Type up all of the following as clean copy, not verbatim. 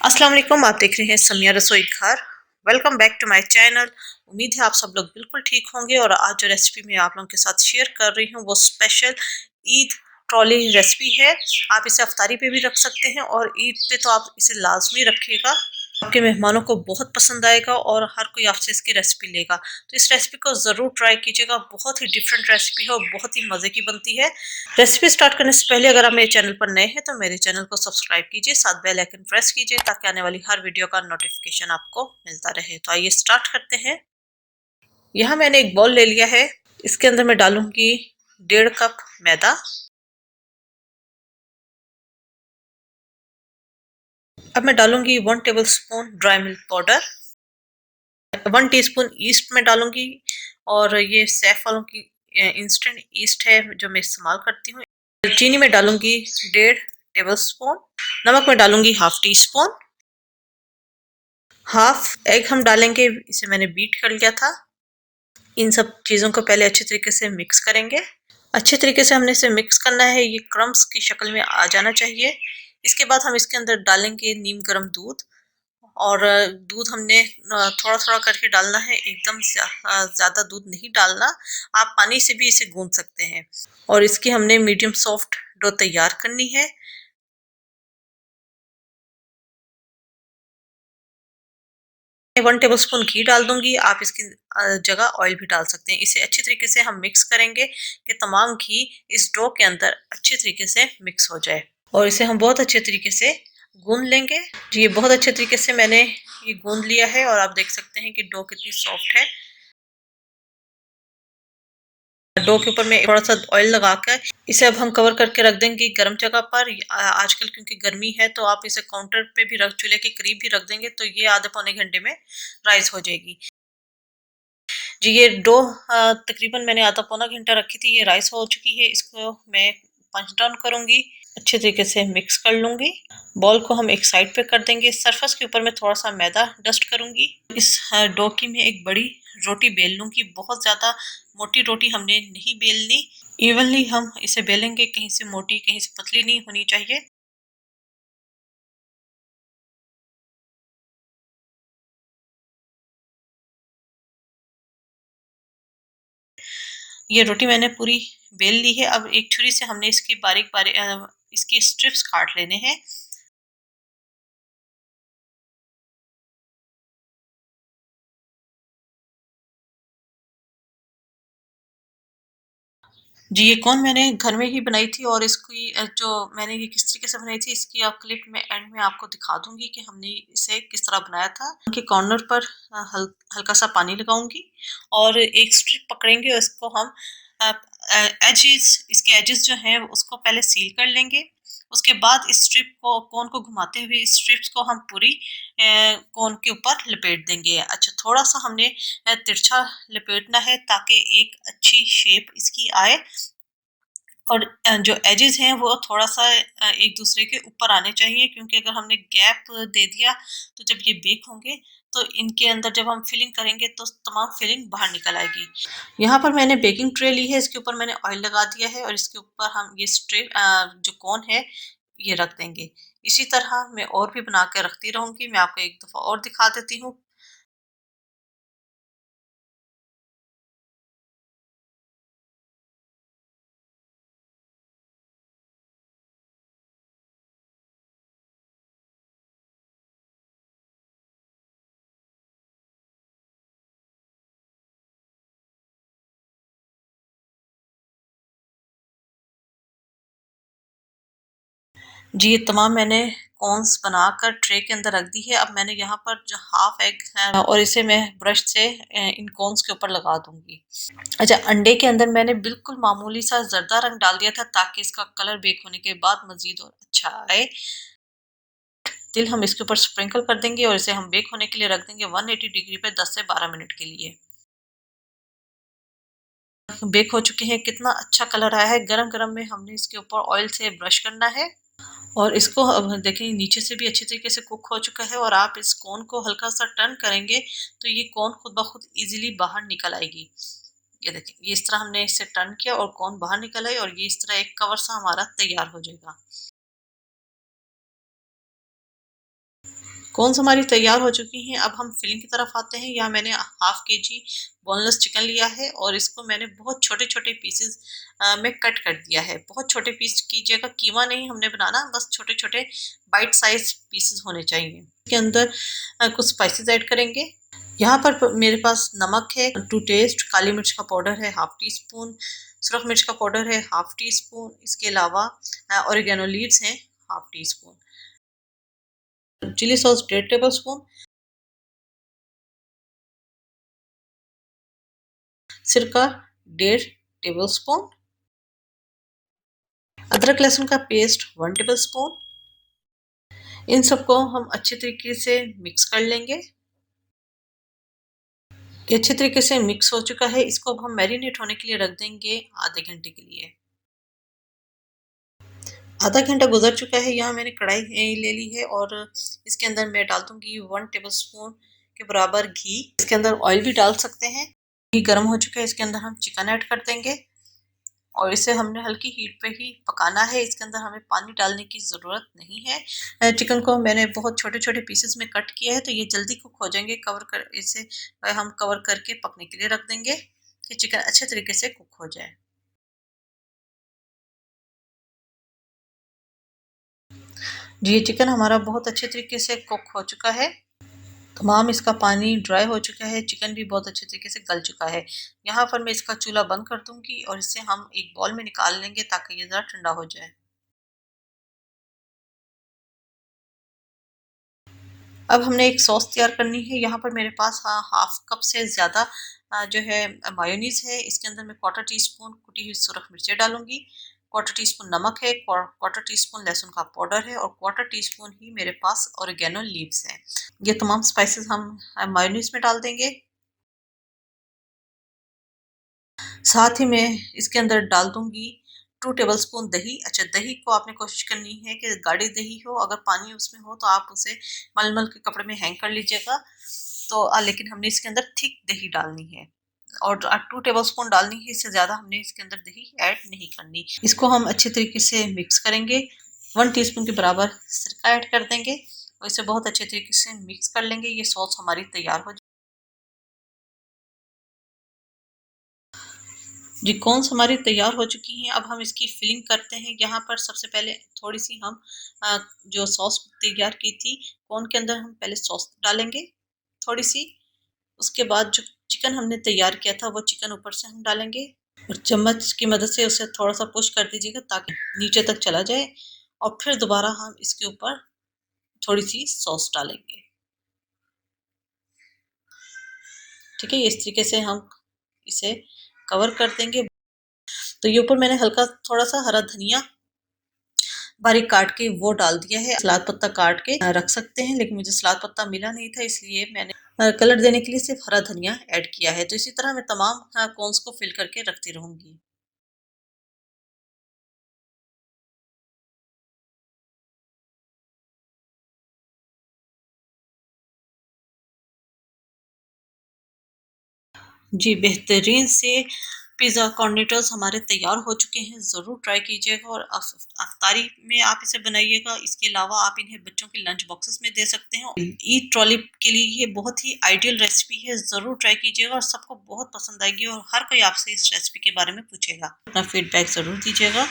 अस्सलाम वालेकुम। आप देख रहे हैं समिया रसोई घर। Welcome back to my channel. उम्मीद है आप सब लोग बिल्कुल ठीक होंगे। और आज जो रेसिपी मैं आप लोगों के साथ शेयर कर रही हूँ वो स्पेशल ईद ट्रॉली रेसिपी है। आप इसे अफ्तारी पे भी रख सकते हैं और ईद पे तो आप इसे लाजमी रखिएगा। आपके मेहमानों को बहुत पसंद आएगा और हर कोई आपसे इसकी रेसिपी लेगा। तो इस रेसिपी को ज़रूर ट्राई कीजिएगा। बहुत ही डिफरेंट रेसिपी है और बहुत ही मज़े की बनती है। रेसिपी स्टार्ट करने से पहले अगर आप मेरे चैनल पर नए हैं तो मेरे चैनल को सब्सक्राइब कीजिए, साथ बेल आइकन प्रेस कीजिए ताकि आने वाली हर वीडियो का नोटिफिकेशन आपको मिलता रहे। तो आइए स्टार्ट करते हैं। यहाँ मैंने एक बॉल ले लिया है। इसके अंदर मैं डालूंगी 1.5 कप मैदा। अब मैं डालूंगी 1 table spoon dry milk powder, 1 teaspoon east में डालूंगी। और ये सैफ वालों की इंस्टेंट ईस्ट है जो मैं इस्तेमाल करती हूँ। चीनी में डालूंगी 1.5 टेबल स्पून। नमक में डालूंगी half tea spoon. Half egg हम डालेंगे, इसे मैंने बीट कर लिया था। इन सब चीज़ों को पहले अच्छे तरीके से मिक्स करेंगे। अच्छे तरीके से हमने इसे मिक्स करना है, ये क्रम्स की शक्ल में आ जाना चाहिए। इसके बाद हम इसके अंदर डालेंगे नीम गर्म दूध। और दूध हमने थोड़ा थोड़ा करके डालना है, एकदम ज़्यादा दूध नहीं डालना। आप पानी से भी इसे गूंद सकते हैं। और इसकी हमने मीडियम सॉफ्ट डो तैयार करनी है। 1 टेबल स्पून घी डाल दूंगी। आप इसकी जगह ऑयल भी डाल सकते हैं। इसे अच्छी तरीके से हम मिक्स करेंगे कि तमाम घी इस डो के अंदर अच्छे तरीके से मिक्स हो जाए। और इसे हम बहुत अच्छे तरीके से गूंद लेंगे। जी, ये बहुत अच्छे तरीके से मैंने ये गूंद लिया है और आप देख सकते हैं कि डो कितनी सॉफ्ट है। डो के ऊपर मैं थोड़ा सा ऑयल लगाकर इसे अब हम कवर करके रख देंगे गर्म जगह पर। आजकल क्योंकि गर्मी है तो आप इसे काउंटर पे भी रख, चूल्हे के करीब भी रख देंगे तो ये आधे पौने घंटे में राइस हो जाएगी। जी, ये डो तकरीबन मैंने आधा पौना घंटा रखी थी, ये राइस हो चुकी है। इसको मैं पंच डाउन करूंगी, अच्छे तरीके से मिक्स कर लूंगी। बॉल को हम एक साइड पे कर देंगे। सरफेस के ऊपर मैं थोड़ा सा मैदा डस्ट करूंगी। इस डो की मैं एक बड़ी रोटी बेल लूंगी। बहुत ज्यादा मोटी रोटी हमने नहीं बेलनी, इवनली हम इसे बेलेंगे, कहीं से मोटी कहीं से पतली नहीं होनी चाहिए। ये रोटी मैंने पूरी बेल ली है। अब एक छुरी से हमने इसकी बारीक बारीक इसके स्ट्रिप्स काट लेने हैं। जी, ये कौन मैंने घर में ही बनाई थी और इसकी जो मैंने ये किस तरीके से बनाई थी इसकी आप क्लिप में एंड में आपको दिखा दूंगी कि हमने इसे किस तरह बनाया था। उनके कॉर्नर पर हल्का सा पानी लगाऊंगी और एक स्ट्रिप पकड़ेंगे और इसको हम एजेस, इसके एजेस जो हैं उसको पहले सील कर लेंगे। उसके बाद इस स्ट्रिप को, कोन को घुमाते हुए इस स्ट्रिप्स को हम पूरी कोन के ऊपर लपेट देंगे। अच्छा, थोड़ा सा हमने तिरछा लपेटना है ताकि एक अच्छी शेप इसकी आए। और जो एजेस हैं वो थोड़ा सा एक दूसरे के ऊपर आने चाहिए, क्योंकि अगर हमने गैप दे दिया तो जब ये बेक होंगे तो इनके अंदर जब हम फिलिंग करेंगे तो तमाम फिलिंग बाहर निकल आएगी। यहाँ पर मैंने बेकिंग ट्रे ली है, इसके ऊपर मैंने ऑयल लगा दिया है और इसके ऊपर हम ये ट्रे जो कोन है ये रख देंगे। इसी तरह मैं और भी बना के रखती रहूंगी। मैं आपको एक दफ़ा और दिखा देती हूँ। जी, ये तमाम मैंने कॉर्न्स बनाकर ट्रे के अंदर रख दी है। अब मैंने यहाँ पर जो हाफ एग है और इसे मैं ब्रश से इन कॉर्न्स के ऊपर लगा दूंगी। अच्छा, अंडे के अंदर मैंने बिल्कुल मामूली सा जर्दा रंग डाल दिया था ताकि इसका कलर बेक होने के बाद मजीद और अच्छा आए। तिल हम इसके ऊपर स्प्रिंकल कर देंगे और इसे हम बेक होने के लिए रख देंगे 180 डिग्री पे 10 से 12 मिनट के लिए। बेक हो चुके हैं, कितना अच्छा कलर आया है। गरम गरम में हमने इसके ऊपर ऑयल से ब्रश करना है। और इसको अब देखें नीचे से भी अच्छी तरीके से कुक हो चुका है। और आप इस कोन को हल्का सा टर्न करेंगे तो ये कोन खुद ब खुद इजीली बाहर निकल आएगी। ये देखें, ये इस तरह हमने इसे टर्न किया और कोन बाहर निकल आई और ये इस तरह एक कवर सा हमारा तैयार हो जाएगा। कॉर्न्स हमारी तैयार हो चुकी हैं। अब हम फिलिंग की तरफ आते हैं। यहाँ मैंने हाफ केजी बोनलेस चिकन लिया है और इसको मैंने बहुत छोटे-छोटे पीसेस में कट कर दिया है। बहुत छोटे पीस कीजिएगा, कीमा नहीं हमने बनाना, बस छोटे-छोटे बाइट साइज़ पीसेस होने चाहिए। इसके अंदर कुछ स्पाइसेस ऐड करेंगे। यहाँ पर मेरे पास नमक है टू टेस्ट, काली मिर्च का पाउडर है हाफ टी स्पून, सुरख मिर्च का पाउडर है हाफ टी स्पून, इसके अलावा ऑरिगेनो लीव्स हैं half teaspoon, chilli sauce 1.5 tablespoon, सिरका 1.5 टेबल स्पून, अदरक लहसुन का पेस्ट 1 टेबल स्पून। इन सबको हम अच्छे तरीके से मिक्स कर लेंगे। ये अच्छे तरीके से मिक्स हो चुका है। इसको अब हम मैरिनेट होने के लिए रख देंगे आधे घंटे के लिए। आधा घंटा गुजर चुका है। यहाँ मैंने कढ़ाई ले ली है और इसके अंदर मैं डाल दूंगी 1 टेबल स्पून के बराबर घी। इसके अंदर ऑयल भी डाल सकते हैं। घी गर्म हो चुका है, इसके अंदर हम चिकन ऐड कर देंगे और इसे हमने हल्की हीट पे ही पकाना है। इसके अंदर हमें पानी डालने की ज़रूरत नहीं है। चिकन को मैंने बहुत छोटे-छोटे पीसेस में कट किया है तो ये जल्दी कुक हो जाएंगे। इसे हम कवर करके पकने के लिए रख देंगे कि चिकन अच्छे तरीके से कुक हो जाए। जी, चिकन हमारा बहुत अच्छे तरीके से कुक हो चुका है। तमाम इसका पानी ड्राई हो चुका है, चिकन भी बहुत अच्छे तरीके से गल चुका है। यहाँ पर मैं इसका चूल्हा बंद कर दूँगी और इसे हम एक बाउल में निकाल लेंगे ताकि ये ज़रा ठंडा हो जाए। अब हमने एक सॉस तैयार करनी है। यहाँ पर मेरे पास हाफ कप से ज़्यादा जो है मायोनीज़ है। इसके अंदर मैं क्वार्टर टी स्पून कुटी हुई सुरख मिर्चें डालूँगी, क्वार्टर टी स्पून नमक है, क्वार्टर टी स्पून लहसुन का पाउडर है और क्वार्टर टी स्पून ही मेरे पास ऑरिगेनो लीव्स हैं। ये तमाम स्पाइसेस हम मायोनीज़ में डाल देंगे। साथ ही मैं इसके अंदर डाल दूँगी 2 टेबलस्पून दही। अच्छा, दही को आपने कोशिश करनी है कि गाढ़ी दही हो, अगर पानी उसमें हो तो आप उसे मल-मल के कपड़े में हैंग कर लीजिएगा। तो लेकिन हमने इसके अंदर थिक दही डालनी है और 2 टेबलस्पून डालनी है, इससे ज़्यादा हमने इसके अंदर दही ऐड नहीं करनी। इसको हम अच्छे तरीके से मिक्स करेंगे। 1 टीस्पून के बराबर सिरका ऐड कर देंगे और इसे बहुत अच्छे तरीके से मिक्स कर लेंगे। ये सॉस हमारी तैयार हो। जी, कॉर्न्स हमारी तैयार हो चुकी हैं। अब हम इसकी फिलिंग करते हैं। यहाँ पर सबसे पहले थोड़ी-सी हम जो सॉस तैयार की थी, कॉर्न के अंदर हम पहले सॉस डालेंगे थोड़ी-सी। उसके बाद जो चिकन हमने तैयार किया था, वो चिकन ऊपर से हम डालेंगे और चम्मच की मदद से उसे थोड़ा-सा पुश कर दीजिएगा ताकि नीचे तक चला जाए और फिर दोबारा हम इसके ऊपर थोड़ी-सी सॉस डालेंगे। ठीक है? इस तरीके से हम इसे कवर कर देंगे। तो ये ऊपर मैंने हल्का थोड़ा-सा हरा धनिया बारीक काट के वो डाल दिया है। सलाद पत्ता काट के रख सकते हैं, लेकिन मुझे सलाद पत्ता मिला नहीं था, इसलिए मैंने कलर देने के लिए सिर्फ हरा धनिया ऐड किया है। तो इसी तरह मैं तमाम कॉर्न्स को फिल करके रखती रहूँगी। जी, बेहतरीन से पिज़्ज़ा कॉर्नेटोस हमारे तैयार हो चुके हैं। ज़रूर ट्राई कीजिएगा और अफ्तारी में आप इसे बनाइएगा। इसके अलावा आप इन्हें बच्चों के लंच बॉक्सेस में दे सकते हैं। ईद ट्रॉली के लिए ये बहुत ही आइडियल रेसिपी है। ज़रूर ट्राई कीजिएगा और सबको बहुत पसंद आएगी और हर कोई आपसे इस रेसिपी के बारे में पूछेगा। अपना फीडबैक ज़रूर दीजिएगा।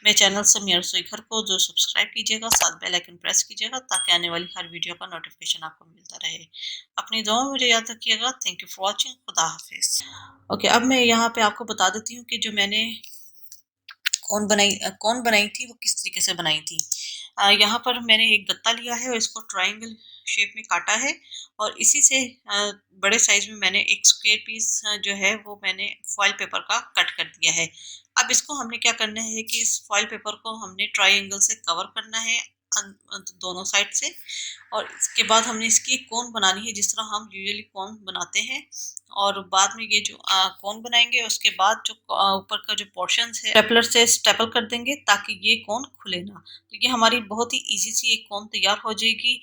मेरे चैनल समिया रसोई घर को जो सब्सक्राइब कीजिएगा, साथ बेल आइकन प्रेस कीजिएगा ताकि आने वाली हर वीडियो का नोटिफिकेशन आपको मिलता रहे। अपनी दुआओं में मुझे याद रखिएगा। Thank you for watching. खुदा हाफिज़। ओके, अब मैं यहाँ पे आपको बता देती हूँ कि जो मैंने कौन बनाई थी वो किस तरीके से बनाई थी। यहाँ पर मैंने एक गत्ता लिया है और इसको ट्रायंगल शेप में काटा है और इसी से बड़े साइज में मैंने एक स्क्वायर पीस जो है वो मैंने फॉइल पेपर का कट कर दिया है। अब इसको हमने क्या करना है कि इस फॉइल पेपर को हमने ट्रायंगल से कवर करना है दोनों साइड से और इसके बाद हमने इसकी कोन बनानी है जिस तरह हम यूजुअली कोन बनाते हैं और बाद में ये जो कोन बनाएंगे उसके बाद जो ऊपर का जो पोर्शंस है स्टेपलर से स्टेपल कर देंगे ताकि ये कोन खुले ना। तो ये हमारी बहुत ही इजी सी एक कोन तैयार हो जाएगी।